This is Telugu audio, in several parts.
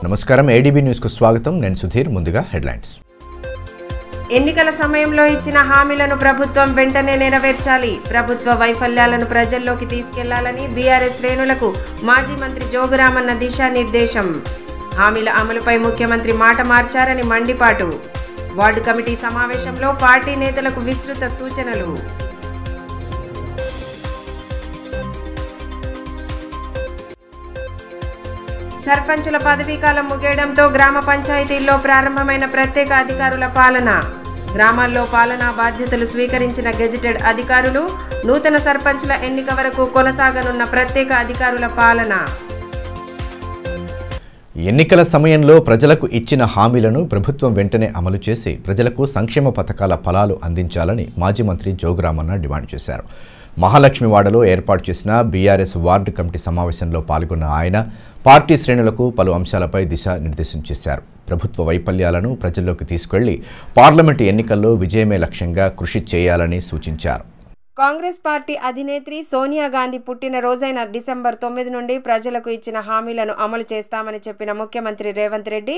నమస్కారం ఏడీబీ న్యూస్ కు స్వాగతం నేను సుధీర్ ముందుగా హెడ్లైన్స్ ఎన్నికల సమయంలో ఇచ్చిన హామీలను ప్రభుత్వం వెంటనే నెరవేర్చాలి ప్రభుత్వ వైఫల్యాలను ప్రజల్లోకి తీసుకెళ్లాలని బీఆర్ఎస్ శ్రేణులకు మాజీ మంత్రి జోగురామన్న దిశానిర్దేశం హామీల అమలుపై ముఖ్యమంత్రి మాట మార్చారని మండిపాటు వార్డు కమిటీ సమావేశంలో పార్టీ నేతలకు విస్తృత సూచనలు సర్పంచుల పదవీకాలం ముగియడంతో గ్రామ పంచాయతీల్లో ప్రారంభమైన ప్రత్యేక అధికారుల పాలన గ్రామాల్లో పాలనా బాధ్యతలు స్వీకరించిన గెజిటెడ్ అధికారులు నూతన సర్పంచుల ఎన్నిక వరకు కొనసాగనున్న ప్రత్యేక అధికారుల పాలన ఎన్నికల సమయంలో ప్రజలకు ఇచ్చిన హామీలను ప్రభుత్వం వెంటనే అమలు చేసి ప్రజలకు సంక్షేమ పథకాల ఫలాలు అందించాలని మాజీ మంత్రి జోగురామన్న డిమాండ్ చేశారు. మహాలక్ష్మివాడలో ఏర్పాటు చేసిన బీఆర్ఎస్ వార్డు కమిటీ సమావేశంలో పాల్గొన్న ఆయన పార్టీ శ్రేణులకు పలు అంశాలపై దిశానిర్దేశం చేశారు. ప్రభుత్వ వైఫల్యాలను ప్రజల్లోకి తీసుకెళ్లి పార్లమెంటు ఎన్నికల్లో విజయమే లక్ష్యంగా కృషి చేయాలని సూచించారు. కాంగ్రెస్ పార్టీ అధినేత్రి సోనియా గాంధీ పుట్టినరోజైన డిసెంబర్ 9 నుండి ప్రజలకు ఇచ్చిన హామీలను అమలు చేస్తామని చెప్పిన ముఖ్యమంత్రి రేవంత్ రెడ్డి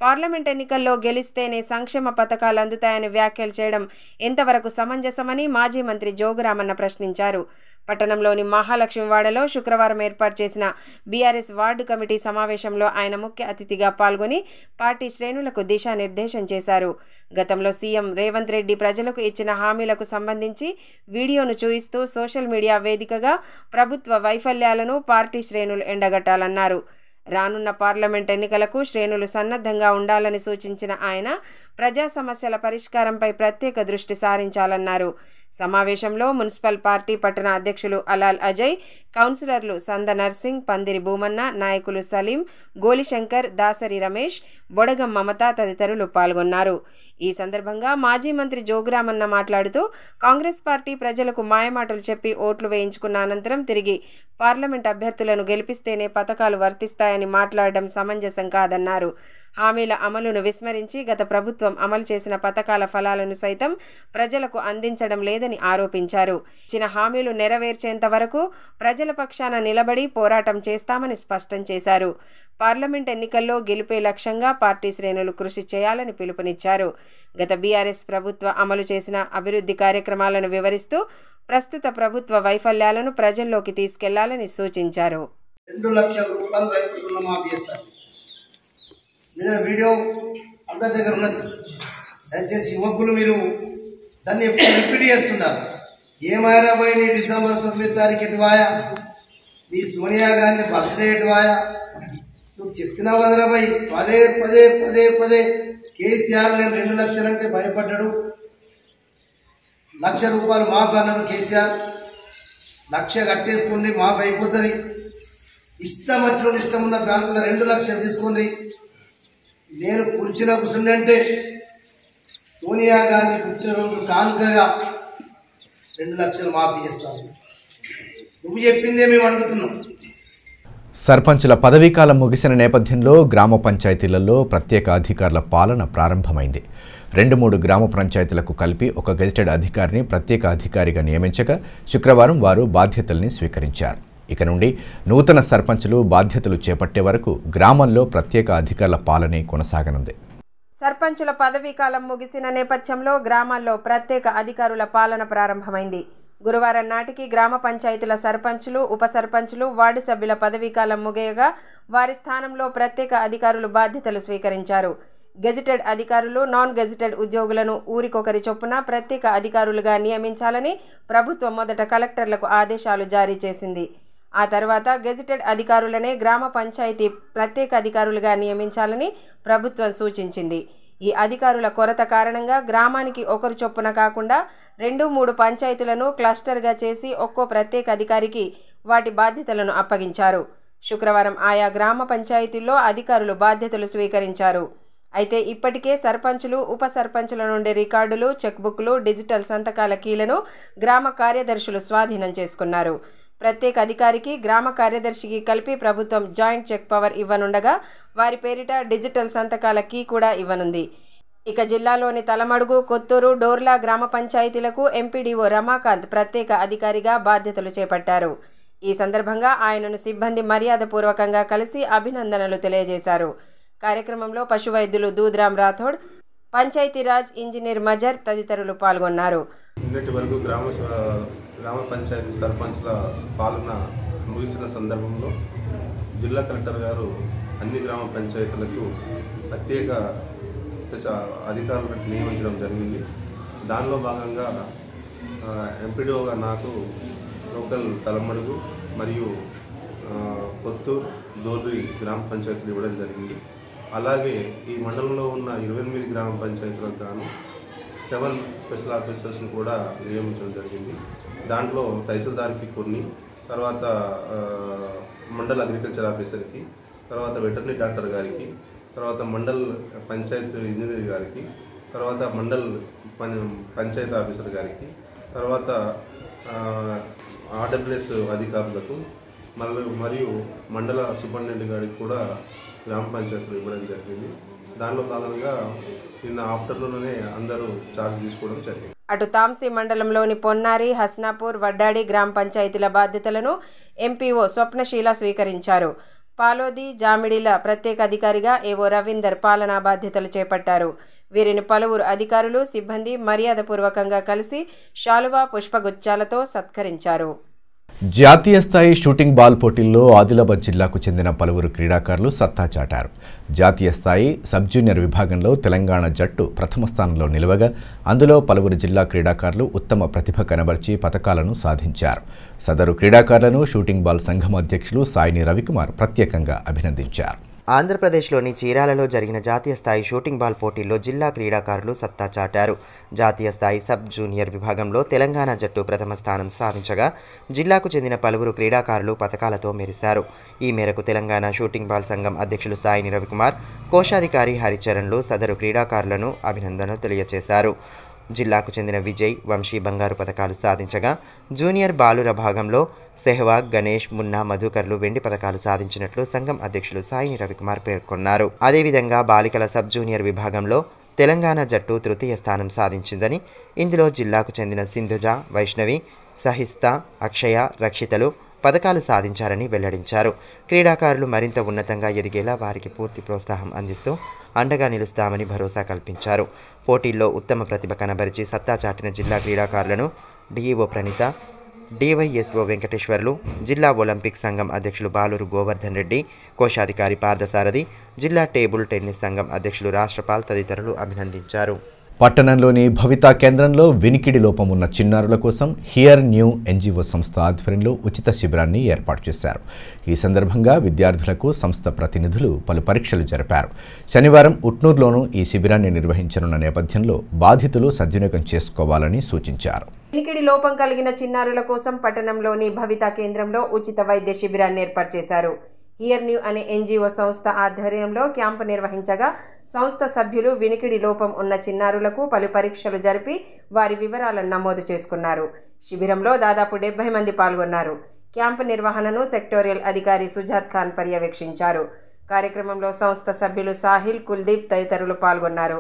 పార్లమెంట్ ఎన్నికల్లో గెలిస్తేనే సంక్షేమ పథకాలు అందుతాయని వ్యాఖ్యలు చేయడం ఎంతవరకు సమంజసమని మాజీ మంత్రి జోగురామన్న ప్రశ్నించారు. పట్టణంలోని మహాలక్ష్మివాడలో శుక్రవారం ఏర్పాటు చేసిన బీఆర్ఎస్ వార్డు కమిటీ సమావేశంలో ఆయన ముఖ్య అతిథిగా పాల్గొని పార్టీ శ్రేణులకు దిశానిర్దేశం చేశారు. గతంలో సీఎం రేవంత్ రెడ్డి ప్రజలకు ఇచ్చిన హామీలకు సంబంధించి వీడియోను చూయిస్తూ సోషల్ మీడియా వేదికగా ప్రభుత్వ వైఫల్యాలను పార్టీ శ్రేణులు ఎండగట్టాలన్నారు. రానున్న పార్లమెంట్ ఎన్నికలకు శ్రేణులు సన్నద్ధంగా ఉండాలని సూచించిన ఆయన ప్రజా సమస్యల పరిష్కారంపై ప్రత్యేక దృష్టి సారించాలన్నారు. సమావేశంలో మున్సిపల్ పార్టీ పట్టణ అధ్యక్షులు అలాల్ అజయ్, కౌన్సిలర్లు సంద నర్సింగ్, పందిరి భూమన్న, నాయకులు సలీం, గోలిశంకర్, దాసరి రమేష్, బొడగం మమత తదితరులు పాల్గొన్నారు. ఈ సందర్భంగా మాజీ మంత్రి జోగురామన్న మాట్లాడుతూ కాంగ్రెస్ పార్టీ ప్రజలకు మాయమాటలు చెప్పి ఓట్లు వేయించుకున్న అనంతరం తిరిగి పార్లమెంట్ అభ్యర్థులను గెలిపిస్తేనే పథకాలు వర్తిస్తాయని మాట్లాడడం సమంజసం కాదన్నారు. హామీల అమలును విస్మరించి గత ప్రభుత్వం అమలు చేసిన పథకాల ఫలాలను సైతం ప్రజలకు అందించడం లేదని ఆరోపించారు. ఇచ్చిన హామీలు నెరవేర్చేంత వరకు ప్రజల పక్షాన నిలబడి పోరాటం చేస్తామని స్పష్టం చేశారు. పార్లమెంట్ ఎన్నికల్లో గెలిపే లక్ష్యంగా పార్టీ శ్రేణులు కృషి చేయాలని పిలుపునిచ్చారు. గత బీఆర్ఎస్ ప్రభుత్వ అమలు చేసిన అభివృద్ధి కార్యక్రమాలను వివరిస్తూ ప్రస్తుత ప్రభుత్వ వైఫల్యాలను ప్రజల్లోకి తీసుకెళ్లాలని సూచించారు. 2 లక్షల రూపాయలు రైతులు రుణమాఫీ చేస్తారు. వీడియో అందరి దగ్గర ఉన్నది. దయచేసి యువకులు మీరు దాన్ని ఎప్పుడు రిపీట్ చేస్తున్నారు. ఏమైనా పోయి నీ డిసెంబర్ 9 తారీఖు ఎటువాయా, నీ సోనియా గాంధీ బర్త్డే ఎటువాయా, నువ్వు చెప్పినావు కదరా పోయి పదే పదే పదే పదే కేసీఆర్ నేను 2 లక్షలు అంటే భయపడ్డాడు. 1 లక్ష రూపాయలు మాఫ్ అన్నాడు కేసీఆర్. 1 లక్ష కట్టేసుకోండి మాఫ్ అయిపోతుంది. ఇష్టం వచ్చిన ఇష్టం ఉన్న బ్యాంకులో 2 లక్షలు తీసుకోండి. నేను కుర్చీలో కూర్చుంటే సోనియా గాంధీ పుట్టినరోజు కానుకగా 2 లక్షలు మాఫీ చేస్తాను. నువ్వు చెప్పిందే మేము అడుగుతున్నాం. సర్పంచుల పదవీకాలం ముగిసిన నేపథ్యంలో గ్రామ పంచాయతీలలో ప్రత్యేక అధికారుల పాలన ప్రారంభమైంది. 2-3 గ్రామ పంచాయతీలకు కలిపి ఒక గెజిటెడ్ అధికారిని ప్రత్యేక అధికారిగా నియమించగా శుక్రవారం వారు బాధ్యతల్ని స్వీకరించారు. ఇక నుండి నూతన సర్పంచులు బాధ్యతలు చేపట్టే వరకు గ్రామంలో ప్రత్యేక అధికారుల పాలనే కొనసాగనుంది. సర్పంచుల పదవీకాలం ముగిసిన నేపథ్యంలో గ్రామాల్లో ప్రత్యేక అధికారుల పాలన ప్రారంభమైంది. గురువారం నాటికి గ్రామ పంచాయతీల సర్పంచులు, ఉప సర్పంచులు, వార్డు సభ్యుల పదవీకాలం ముగియగా వారి స్థానంలో ప్రత్యేక అధికారులు బాధ్యతలు స్వీకరించారు. గెజిటెడ్ అధికారులు, నాన్ గెజిటెడ్ ఉద్యోగులను ఊరికొకరి చొప్పున ప్రత్యేక అధికారులుగా నియమించాలని ప్రభుత్వం మొదట కలెక్టర్లకు ఆదేశాలు జారీ చేసింది. ఆ తర్వాత గెజిటెడ్ అధికారులనే గ్రామ పంచాయతీ ప్రత్యేక అధికారులుగా నియమించాలని ప్రభుత్వం సూచించింది. ఈ అధికారుల కొరత కారణంగా గ్రామానికి ఒకరు చొప్పున కాకుండా 2-3 పంచాయతీలను క్లస్టర్గా చేసి ఒక్కో ప్రత్యేక అధికారికి వాటి బాధ్యతలను అప్పగించారు. శుక్రవారం ఆయా గ్రామ పంచాయతీల్లో అధికారులు బాధ్యతలు స్వీకరించారు. అయితే ఇప్పటికే సర్పంచులు, ఉప సర్పంచుల నుండి రికార్డులు, చెక్బుక్లు, డిజిటల్ సంతకాల కీలను గ్రామ కార్యదర్శులు స్వాధీనం చేసుకున్నారు. ప్రత్యేక అధికారికి, గ్రామ కార్యదర్శికి కలిపి ప్రభుత్వం జాయింట్ చెక్ పవర్ ఇవ్వనుండగా వారి పేరిట డిజిటల్ సంతకాల కీ కూడా ఇవ్వనుంది. ఇక జిల్లాలోని తలమడుగు, కొత్తూరు, డోర్లా గ్రామ పంచాయతీలకు ఎంపీడీఓ రమాకాంత్ ప్రత్యేక అధికారిగా బాధ్యతలు చేపట్టారు. ఈ సందర్భంగా ఆయనను సిబ్బంది మర్యాదపూర్వకంగా కలిసి అభినందనలు తెలియజేశారు. కార్యక్రమంలో పశు వైద్యులు దూద్రామ్ రాథోడ్, పంచాయతీరాజ్ ఇంజనీర్ మజర్ తదితరులు పాల్గొన్నారు. నిన్నటి వరకు గ్రామ పంచాయతీ సర్పంచ్ల పాలన ముగిసిన సందర్భంలో జిల్లా కలెక్టర్ గారు అన్ని గ్రామ పంచాయతీలకు ప్రత్యేక అధికారులను నియమించడం జరిగింది. దానిలో భాగంగా ఎంపీడీఓగా నాకు లోకల్ తలమడుగు మరియు కొత్తూరు, దోల్రి గ్రామ పంచాయతీలు ఇవ్వడం జరిగింది. అలాగే ఈ మండలంలో ఉన్న 28 గ్రామ పంచాయతీలకు గాను 7 స్పెషల్ ఆఫీసర్స్ని కూడా నియమించడం జరిగింది. దాంట్లో తహసీల్దార్కి కొన్ని, తర్వాత మండల్ అగ్రికల్చర్ ఆఫీసర్కి, తర్వాత వెటర్నరీ డాక్టర్ గారికి, తర్వాత మండల్ పంచాయత్ ఇంజనీర్ గారికి, తర్వాత మండల్ పంచాయత్ ఆఫీసర్ గారికి, తర్వాత ఆర్డబ్ల్యూఎస్ అధికారులకు మరియు మండల సూపరింటెండెంట్ గారికి కూడా గ్రామ పంచాయతీలు ఇవ్వడం జరిగింది. దానిలో భాగంగా నిన్న ఆఫ్టర్నూన్లోనే అందరూ చార్జ్ తీసుకోవడం జరిగింది. అటు తాంసీ మండలంలోని పొన్నారి, హస్నాపూర్, వడ్డాడి గ్రామ పంచాయతీల బాధ్యతలను ఎంపీఓ స్వప్నశీల స్వీకరించారు. పాలోది, జామిడిల ప్రత్యేక అధికారిగా ఏవో రవీందర్ పాలనా బాధ్యతలు చేపట్టారు. వీరిని పలువురు అధికారులు, సిబ్బంది మర్యాదపూర్వకంగా కలిసి శాలువా, పుష్పగుచ్చాలతో సత్కరించారు. జాతీయ స్థాయి షూటింగ్ బాల్ పోటీల్లో ఆదిలాబాద్ జిల్లాకు చెందిన పలువురు క్రీడాకారులు సత్తా చాటారు. జాతీయ స్థాయి సబ్ జూనియర్ విభాగంలో తెలంగాణ జట్టు ప్రథమ స్థానంలో నిలవగా అందులో పలువురు జిల్లా క్రీడాకారులు ఉత్తమ ప్రతిభ కనబర్చి పతకాలను సాధించారు. సదరు క్రీడాకారులను షూటింగ్ బాల్ సంఘం అధ్యక్షులు సాయిని రవికుమార్ ప్రత్యేకంగా అభినందించారు. ఆంధ్రప్రదేశ్లోని చీరాలలో జరిగిన జాతీయ స్థాయి షూటింగ్ బాల్ పోటీల్లో జిల్లా క్రీడాకారులు సత్తా చాటారు. జాతీయ స్థాయి సబ్ జూనియర్ విభాగంలో తెలంగాణ జట్టు ప్రథమ స్థానం సాధించగా జిల్లాకు చెందిన పలువురు క్రీడాకారులు పతకాలతో మెరిశారు. ఈ మేరకు తెలంగాణ షూటింగ్ బాల్ సంఘం అధ్యక్షులు సాయిని రవికుమార్, కోశాధికారి హరిచరణ్లు సదరు క్రీడాకారులను అభినందనలు తెలియజేశారు. జిల్లాకు చెందిన విజయ్, వంశీ బంగారు పతకాలు సాధించగా జూనియర్ బాలుర భాగంలో సెహ్వాగ్, గణేష్, మున్నా, మధుకర్లు వెండి పతకాలు సాధించినట్లు సంఘం అధ్యక్షులు సాయిని రవికుమార్ పేర్కొన్నారు. అదేవిధంగా బాలికల సబ్ జూనియర్ విభాగంలో తెలంగాణ జట్టు తృతీయ స్థానం సాధించిందని, ఇందులో జిల్లాకు చెందిన సింధుజ, వైష్ణవి, సహిస్తా, అక్షయ, రక్షితలు పతకాలు సాధించారని వెల్లడించారు. క్రీడాకారులు మరింత ఉన్నతంగా ఎదిగేలా వారికి పూర్తి ప్రోత్సాహం అందిస్తూ అండగా నిలుస్తామని భరోసా కల్పించారు. పోటీల్లో ఉత్తమ ప్రతిభ కనబరిచి సత్తా చాటిన జిల్లా క్రీడాకారులను డిఈఓ ప్రణీత, డివైఎస్ఓ వెంకటేశ్వర్లు, జిల్లా ఒలింపిక్ సంఘం అధ్యక్షులు బాలూరు గోవర్ధన్ రెడ్డి, కోశాధికారి పార్థసారథి, జిల్లా టేబుల్ టెన్నిస్ సంఘం అధ్యక్షులు రాష్ట్రపాల్ తదితరులు అభినందించారు. పట్టణంలోని భవితా కేంద్రంలో వినికిడి లోపం ఉన్న చిన్నారుల కోసం హియర్ న్యూ ఎన్జిఓ సంస్థ ఆధ్వర్యంలో ఉచిత శిబిరాన్ని ఏర్పాటు చేశారు. ఈ సందర్భంగా విద్యార్థులకు సంస్థ ప్రతినిధులు పలు పరీక్షలు జరిపారు. శనివారం ఉట్నూరులోనూ ఈ శిబిరాన్ని నిర్వహించనున్న నేపథ్యంలో బాధితులు సద్వినియోగం చేసుకోవాలని సూచించారు. వినికిడి లోపం కలిగిన చిన్నారుల కోసం పట్టణంలోని భవితా కేంద్రంలో ఉచిత వైద్య శిబిరాన్ని ఏర్పాటు చేశారు. హియర్ న్యూ అనే ఎన్జిఓ సంస్థ ఆధ్వర్యంలో క్యాంపు నిర్వహించగా సంస్థ సభ్యులు వినికిడి లోపం ఉన్న చిన్నారులకు పలు పరీక్షలు జరిపి వారి వివరాలను నమోదు చేసుకున్నారు. శిబిరంలో దాదాపు 70 మంది పాల్గొన్నారు. క్యాంపు నిర్వహణను సెక్టోరియల్ అధికారి సుజాత్ ఖాన్ పర్యవేక్షించారు. కార్యక్రమంలో సంస్థ సభ్యులు సాహిల్, కుల్దీప్ తదితరులు పాల్గొన్నారు.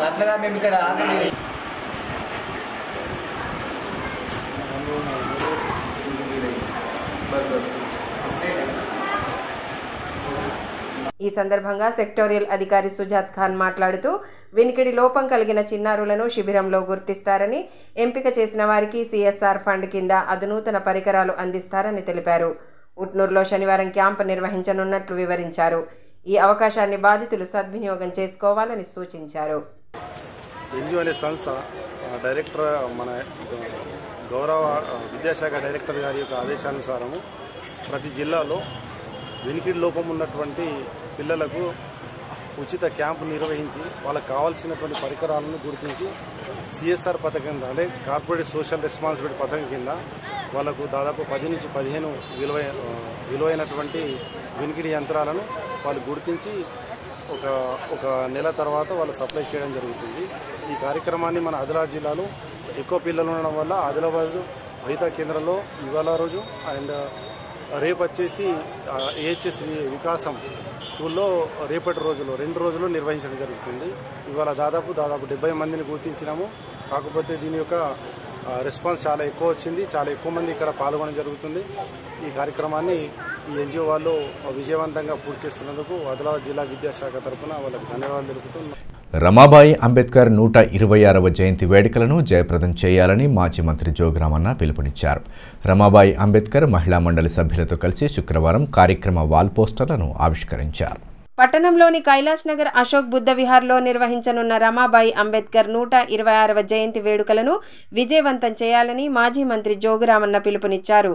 అట్లాగా మేము ఇక్కడ ఈ సందర్భంగా సెక్టోరియల్ అధికారి సుజాత్ ఖాన్ మాట్లాడుతూ వినికిడి లోపం కలిగిన చిన్నారులను శిబిరంలో గుర్తిస్తారని, ఎంపిక చేసిన వారికి సిఎస్ఆర్ ఫండ్ కింద అధునూతన పరికరాలు అందిస్తారని తెలిపారు. ఉట్నూరులో శనివారం క్యాంపు నిర్వహించనున్నట్లు వివరించారు. ఈ అవకాశాన్ని బాధితులు సద్వినియోగం చేసుకోవాలని సూచించారు. ఎన్జిఓ అనే సంస్థ డైరెక్టర్ మన గౌరవ విద్యాశాఖ డైరెక్టర్ గారి యొక్క ఆదేశానుసారము ప్రతి జిల్లాలో వినికిడి లోపం ఉన్నటువంటి పిల్లలకు ఉచిత క్యాంపు నిర్వహించి వాళ్ళకు కావాల్సినటువంటి పరికరాలను గుర్తించి సిఎస్ఆర్ పథకం కింద అంటే కార్పొరేట్ సోషల్ రెస్పాన్సిబిలిటీ పథకం కింద వాళ్ళకు దాదాపు 10 నుంచి 15 విలువైనటువంటి వినికిడి యంత్రాలను వాళ్ళు గుర్తించి ఒక నెల తర్వాత వాళ్ళు సప్లై చేయడం జరుగుతుంది. ఈ కార్యక్రమాన్ని మన ఆదిలాబాద్ జిల్లాలో ఎక్కువ పిల్లలు ఉండడం వల్ల ఆదిలాబాద్ భవితా కేంద్రంలో ఇవాళ రోజు అండ్ రేపు వచ్చేసి ఏహెచ్ఎస్ వికాసం స్కూల్లో రేపటి రోజులో 2 రోజులు నిర్వహించడం జరుగుతుంది. ఇవాళ దాదాపు 70 మందిని గుర్తించినాము. కాకపోతే దీని యొక్క రెస్పాన్స్ చాలా ఎక్కువ వచ్చింది. చాలా ఎక్కువ మంది ఇక్కడ పాల్గొనడం జరుగుతుంది. ఈ కార్యక్రమాన్ని ఈ ఎన్జిఓ వాళ్ళు విజయవంతంగా పూర్తి చేస్తున్నందుకు ఆదిలాబాద్ జిల్లా విద్యాశాఖ తరఫున వాళ్ళకి ధన్యవాదాలు తెలుపుతున్నాం. రమాబాయి అంబేద్కర్ 126వ జయంతి వేడుకలను జయప్రదం చేయాలని మాజీ మంత్రి జోగురామన్న పిలుపునిచ్చారు. రమాబాయి అంబేద్కర్ మహిళా మండలి సభ్యులతో కలిసి శుక్రవారం కార్యక్రమ వాల్ పోస్టర్లను ఆవిష్కరించారు. పట్టణంలోని కైలాష్ నగర్ అశోక్ బుద్ధ విహార్లో నిర్వహించనున్న రమాబాయి అంబేద్కర్ 126వ జయంతి వేడుకలను విజయవంతం చేయాలని మాజీ మంత్రి జోగురామన్న పిలుపునిచ్చారు.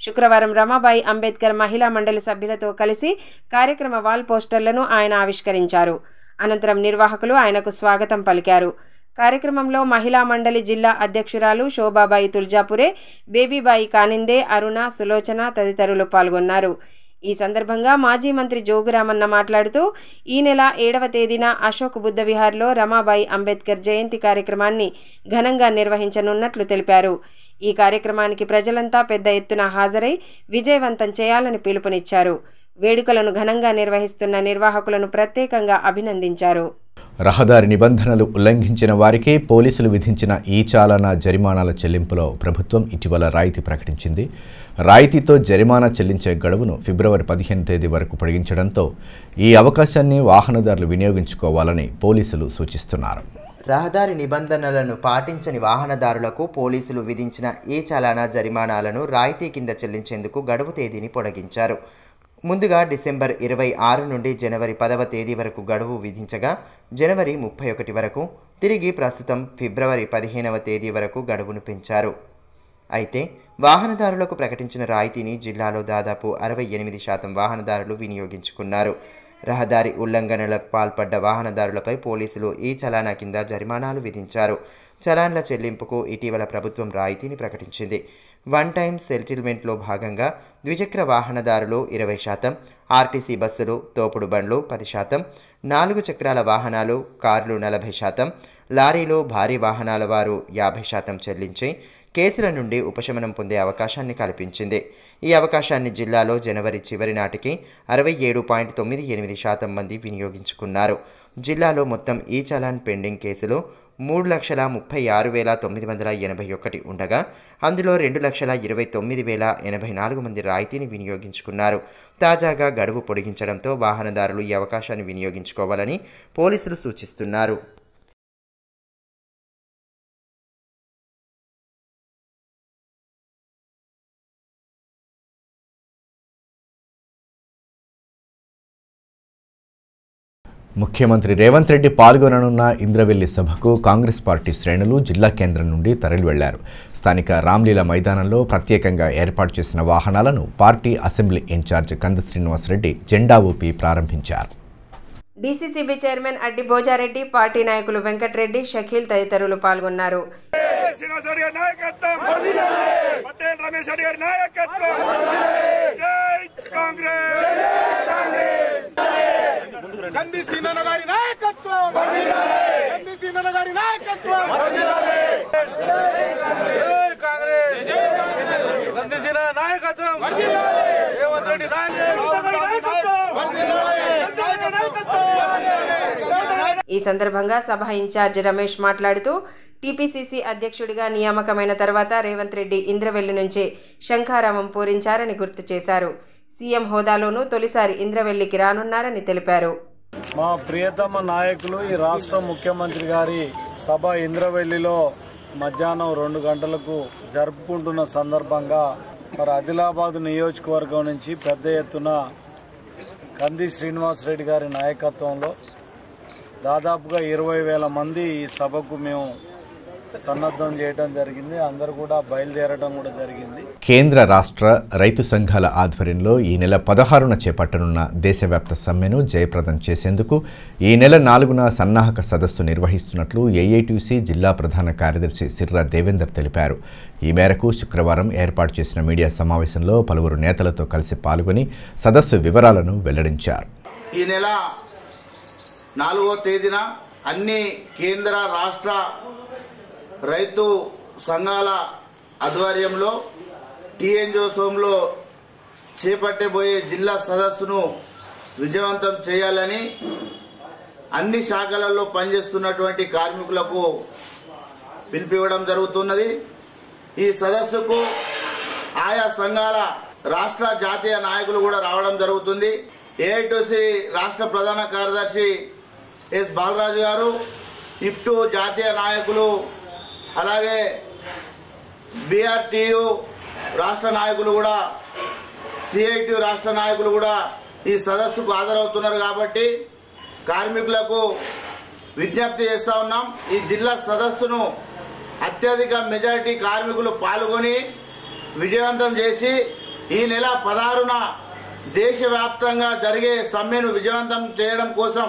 శుక్రవారం రమాబాయి అంబేద్కర్ మహిళా మండలి సభ్యులతో కలిసి కార్యక్రమ వాల్ పోస్టర్లను ఆయన ఆవిష్కరించారు. అనంతరం నిర్వాహకులు ఆయనకు స్వాగతం పలికారు. కార్యక్రమంలో మహిళా మండలి జిల్లా అధ్యక్షురాలు శోభాబాయి తుల్జాపురే, బేబీబాయి కానిందే, అరుణ, సులోచన తదితరులు పాల్గొన్నారు. ఈ సందర్భంగా మాజీ మంత్రి జోగురామన్న మాట్లాడుతూ ఈ నెల 7వ తేదీన అశోక్ బుద్ధ విహార్లో రమాబాయి అంబేద్కర్ జయంతి కార్యక్రమాన్ని ఘనంగా నిర్వహించనున్నట్లు తెలిపారు. ఈ కార్యక్రమానికి ప్రజలంతా పెద్ద ఎత్తున హాజరై విజయవంతం చేయాలని పిలుపునిచ్చారు. వేడుకలను ఘనంగా నిర్వహిస్తున్న నిర్వాహకులను ప్రత్యేకంగా అభినందించారు. రహదారి నిబంధనలు ఉల్లంఘించిన వారికి పోలీసులు విధించిన ఈ చాలానా జరిమానాల చెల్లింపులో ప్రభుత్వం ఇటీవల రాయితీ ప్రకటించింది. రాయితీతో జరిమానా చెల్లించే గడువును ఫిబ్రవరి 15 తేదీ వరకు పొడిగించడంతో ఈ అవకాశాన్ని వాహనదారులు వినియోగించుకోవాలని పోలీసులు సూచిస్తున్నారు. రహదారి నిబంధనలను పాటించని వాహనదారులకు పోలీసులు విధించిన ఈ చాలానా జరిమానాలను రాయితీ కింద చెల్లించేందుకు గడువు తేదీని పొడిగించారు. ముందుగా డిసెంబర్ 26 నుండి జనవరి 10వ తేదీ వరకు గడువు విధించగా జనవరి 31 వరకు, తిరిగి ప్రస్తుతం ఫిబ్రవరి 15వ తేదీ వరకు గడువును పెంచారు. అయితే వాహనదారులకు ప్రకటించిన రాయితీని జిల్లాలో దాదాపు 68% వాహనదారులు వినియోగించుకున్నారు. రహదారి ఉల్లంఘనలకు పాల్పడ్డ వాహనదారులపై పోలీసులు ఈ చలానా కింద జరిమానాలు విధించారు. చలాన్ల చెల్లింపుకు ఇటీవల ప్రభుత్వం రాయితీని ప్రకటించింది. వన్ టైం సెటిల్మెంట్లో భాగంగా ద్విచక్ర వాహనదారులు 20%, ఆర్టీసీ బస్సులు, తోపుడు బండ్లు 10%, 4 చక్రాల వాహనాలు, కార్లు 40%, లారీలు, భారీ వాహనాల వారు 50% చెల్లించి కేసుల నుండి ఉపశమనం పొందే అవకాశాన్ని కల్పించింది. ఈ అవకాశాన్ని జిల్లాలో జనవరి చివరి నాటికి 67.98% మంది వినియోగించుకున్నారు. జిల్లాలో మొత్తం ఈ చలాన్ పెండింగ్ కేసులు 3,36,981 ఉండగా అందులో 2,29,084 మంది రాయితీని వినియోగించుకున్నారు. తాజాగా గడువు పొడిగించడంతో వాహనదారులు ఈ అవకాశాన్ని వినియోగించుకోవాలని పోలీసులు సూచిస్తున్నారు. ముఖ్యమంత్రి రేవంత్ రెడ్డి పాల్గొననున్న ఇంద్రవెల్లి సభకు కాంగ్రెస్ పార్టీ శ్రేణులు జిల్లా కేంద్రం నుండి తరలి వెళ్లారు. స్థానిక రామ్లీలా మైదానంలో ప్రత్యేకంగా ఏర్పాటు చేసిన వాహనాలను పార్టీ అసెంబ్లీ ఇన్ఛార్జ్ కంద శ్రీనివాసరెడ్డి జెండా ఊపి ప్రారంభించారు. డీసీసీబీ చైర్మన్ అడ్డి భోజారెడ్డి, పార్టీ నాయకులు వెంకటరెడ్డి, షకీల్ తదితరులు పాల్గొన్నారు. ఈ సందర్భంగా సభ ఇన్ఛార్జ్ రమేష్ మాట్లాడుతూ టీపీసీసీ అధ్యక్షుడిగా నియామకమైన తర్వాత రేవంత్ రెడ్డి ఇంద్రవెల్లి నుంచి శంఖారావం పూరించారని గుర్తు చేశారు. సీఎం హోదాలోనూ తొలిసారి ఇంద్రవెల్లికి రానున్నారని తెలిపారు. మా ప్రియతమ నాయకులు ఈ రాష్ట్ర ముఖ్యమంత్రి గారి సభ ఇంద్రవెల్లిలో మధ్యాహ్నం 2 గంటలకు జరుపుకుంటున్న సందర్భంగా మరి ఆదిలాబాద్ నియోజకవర్గం నుంచి పెద్ద ఎత్తున కంది శ్రీనివాసరెడ్డి గారి నాయకత్వంలో దాదాపుగా 20,000 మంది ఈ సభకు మేము సన్నద్ధం చేయడం జరిగింది. అందరూ కూడా బయలుదేరడం కూడా జరిగింది. కేంద్ర రాష్ట్ర రైతు సంఘాల ఆధ్వర్యంలో ఈ నెల 16న చేపట్టనున్న దేశవ్యాప్త సమ్మెను జయప్రదం చేసేందుకు ఈ నెల 4న సన్నాహక సదస్సు నిర్వహిస్తున్నట్లు ఏఐటీసీ జిల్లా ప్రధాన కార్యదర్శి సిర్రా దేవేందర్ తెలిపారు. ఈ మేరకు శుక్రవారం ఏర్పాటు చేసిన మీడియా సమావేశంలో పలువురు నేతలతో కలిసి పాల్గొని సదస్సు వివరాలను వెల్లడించారు. ఈ నెల 4వ తేదీన అన్ని కేంద్ర రాష్ట్ర రైతు సంఘాల ఆధ్వర్యంలో టీఎన్జిఓ సోమ్లో చేపట్టబోయే జిల్లా సదస్సును విజయవంతం చేయాలని అన్ని శాఖలలో పనిచేస్తున్నటువంటి కార్మికులకు పిలిపివ్వడం జరుగుతున్నది. ఈ సదస్సుకు ఆయా సంఘాల రాష్ట్ర జాతీయ నాయకులు కూడా రావడం జరుగుతుంది. ఏఐటీసీ రాష్ట్ర ప్రధాన కార్యదర్శి ఎస్ బాలరాజు గారు, ఇఫ్టు జాతీయ నాయకులు, అలాగే బీఆర్టీయు రాష్ట్ర నాయకులు కూడా, సిఐటి రాష్ట్ర నాయకులు కూడా ఈ సదస్సుకు హాజరవుతున్నారు. కాబట్టి కార్మికులకు విజ్ఞప్తి చేస్తా ఉన్నాం, ఈ జిల్లా సదస్సును అత్యధిక మెజారిటీ కార్మికులు పాల్గొని విజయవంతం చేసి ఈ నెల 16న దేశవ్యాప్తంగా జరిగే సమ్మెను విజయవంతం చేయడం కోసం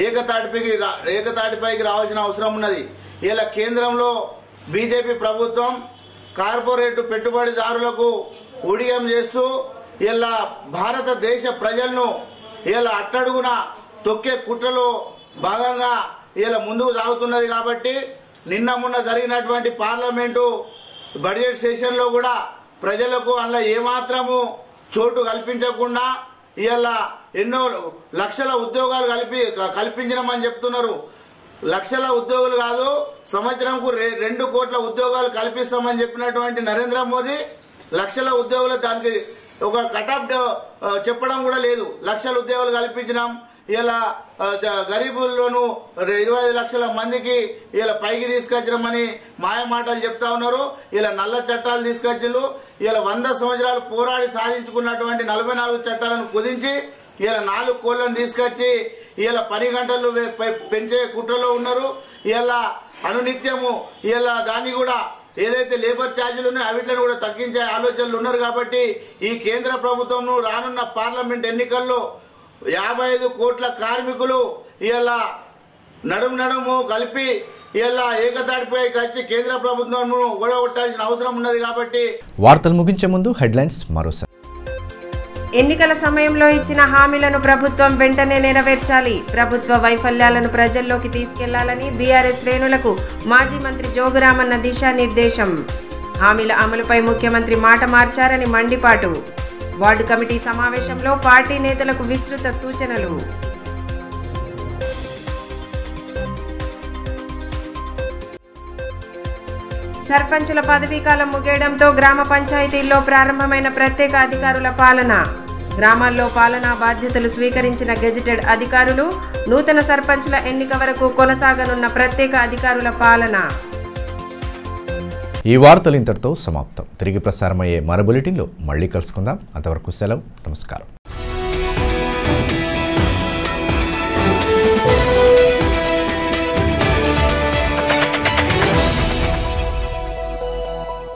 ఏకతాటిపైకి రావాల్సిన అవసరం ఉన్నది. ఇలా కేంద్రంలో బీజేపీ ప్రభుత్వం కార్పొరేట్ పెట్టుబడిదారులకు ఊడిగం చేస్తూ ఇలా భారతదేశ ప్రజలను ఇలా అట్టడుగున తొక్కే కుట్రలో భాగంగా ఇలా ముందుకు సాగుతున్నది. కాబట్టి నిన్న మొన్న జరిగినటువంటి పార్లమెంటు బడ్జెట్ సెషన్ లో కూడా ప్రజలకు అందులో ఏమాత్రము చోటు కల్పించకుండా ఇలా ఎన్నో లక్షల ఉద్యోగాలు కల్పించినామని చెప్తున్నారు. లక్షల ఉద్యోగులు కాదు, సంవత్సరంకు 2 కోట్ల ఉద్యోగాలు కల్పిస్తామని చెప్పినటువంటి నరేంద్ర మోదీ లక్షల ఉద్యోగులు దానికి ఒక కటాఫ్ చెప్పడం కూడా లేదు. లక్షల ఉద్యోగాలు కల్పించినాం, ఇలా గరీబుల్లోనూ 25 లక్షల మందికి ఇలా పైకి తీసుకొచ్చినామని మాయ మాటలు చెప్తా ఉన్నారు. ఇలా నల్ల చట్టాలు తీసుకొచ్చిళ్ళు, ఇలా 100 సంవత్సరాలు పోరాడి సాధించుకున్నటువంటి 44 చట్టాలను కుదించి ఇలా 4 కోళ్లను తీసుకొచ్చి ఇలా 10 గంటలు పెంచే కుట్రలో ఉన్నారు. ఇలా అనునిత్యము ఇలా దాన్ని కూడా ఏదైతే లేబర్ ఛార్జీలు ఉన్నాయో అవిట్లను కూడా తగ్గించే ఆలోచనలు ఉన్నారు. కాబట్టి ఈ కేంద్ర ప్రభుత్వం రానున్న పార్లమెంట్ ఎన్నికల్లో 55 కోట్ల కార్మికులు ఇలా నడుము కలిపి ఇలా ఏకతాటిపై వచ్చి కేంద్ర ప్రభుత్వం గొడవగొట్టాల్సిన అవసరం ఉన్నది. కాబట్టి వార్తలు ముగించే ముందు హెడ్లైన్స్ మరోసారి. ఎన్నికల సమయంలో ఇచ్చిన హామీలను ప్రభుత్వం వెంటనే నెరవేర్చాలి. ప్రభుత్వ వైఫల్యాలను ప్రజల్లోకి తీసుకెళ్లాలని బీఆర్ఎస్ శ్రేణులకు మాజీ మంత్రి జోగురామన్న దిశానిర్దేశం. హామీల అమలుపై ముఖ్యమంత్రి మాట మార్చారని మండిపాటు. వార్డు కమిటీ సమావేశంలో పార్టీ నేతలకు విస్తృత సూచనలు. సర్పంచుల పదవీకాలం ముగియడంతో గ్రామ పంచాయతీల్లో ప్రారంభమైన ప్రత్యేక అధికారుల పాలన. గ్రామాల్లో పాలనా బాధ్యతలు స్వీకరించిన గెజిటెడ్ అధికారులు. నూతన సర్పంచుల ఎన్నిక వరకు కొనసాగనున్న ప్రత్యేక అధికారుల పాలన. ఈ వార్తలు ఇంతటితో సమాప్తం. తిరిగి ప్రసారమయ్యే మరో బులెటిన్లో మళ్ళీ కలుసుకుందాం. అంతవరకు సెలవు. నమస్కారం.